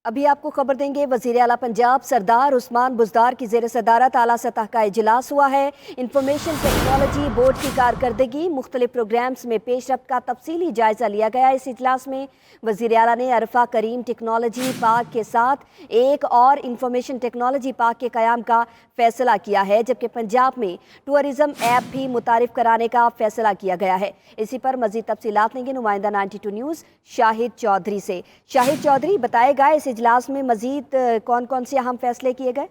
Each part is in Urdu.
ابھی آپ کو خبر دیں گے، وزیر اعلیٰ پنجاب سردار عثمان بزدار کی زیر صدارت اعلیٰ سطح کا اجلاس ہوا ہے۔ انفارمیشن ٹیکنالوجی بورڈ کی کارکردگی، مختلف پروگرامز میں پیش رفت کا تفصیلی جائزہ لیا گیا۔ اس اجلاس میں وزیر اعلیٰ نے عرفہ کریم ٹیکنالوجی پارک کے ساتھ ایک اور انفارمیشن ٹیکنالوجی پارک کے قیام کا فیصلہ کیا ہے، جبکہ پنجاب میں ٹورزم ایپ بھی متعارف کرانے کا فیصلہ کیا گیا ہے۔ اسی پر مزید تفصیلات لیں گے نمائندہ 92 نیوز شاہد چودھری سے۔ شاہد چودھری، بتائے گا اس اجلاس میں مزید کون کون سے اہم فیصلے کیے گئے؟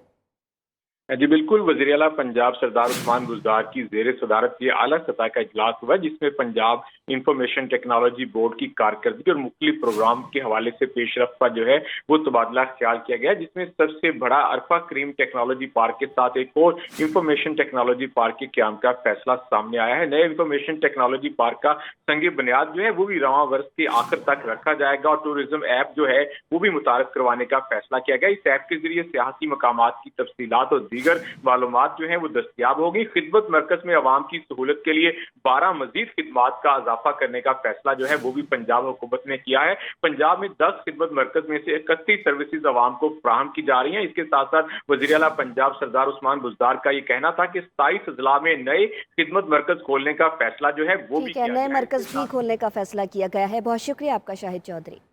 جی بالکل، وزیر اعلیٰ پنجاب سردار عثمان بزدار کی زیر صدارت یہ اعلیٰ سطح کا اجلاس ہوا ہے، جس میں پنجاب انفارمیشن ٹیکنالوجی بورڈ کی کارکردگی اور مختلف پروگرام کے حوالے سے پیش رفت کا جو ہے وہ تبادلہ خیال کیا گیا، جس میں سب سے بڑا عرفہ کریم ٹیکنالوجی پارک کے ساتھ ایک اور انفارمیشن ٹیکنالوجی پارک کے قیام کا فیصلہ سامنے آیا ہے۔ نئے انفارمیشن ٹیکنالوجی پارک کا سنگ بنیاد جو ہے وہ بھی رواں برس کے آخر تک رکھا جائے گا، اور ٹورزم ایپ جو ہے وہ بھی متعارف کروانے کا فیصلہ کیا گیا۔ اس ایپ کے ذریعے سیاحتی مقامات کی تفصیلات اور دیگر معلومات جو ہیں وہ دستیاب ہوگی۔ خدمت مرکز میں عوام کی سہولت کے لیے 12 مزید خدمات کا اضافہ کرنے کا فیصلہ جو ہے وہ بھی پنجاب حکومت نے کیا ہے۔ پنجاب میں 10 خدمت مرکز میں سے 31 سروسز عوام کو فراہم کی جا رہی ہیں۔ اس کے ساتھ ساتھ وزیر اعلیٰ پنجاب سردار عثمان بزدار کا یہ کہنا تھا کہ 27 اضلاع میں نئے خدمت مرکز کھولنے کا فیصلہ جو ہے وہ بھی نئے مرکز بھی کھولنے کا فیصلہ کیا گیا ہے۔ بہت شکریہ آپ کا شاہد چودھری۔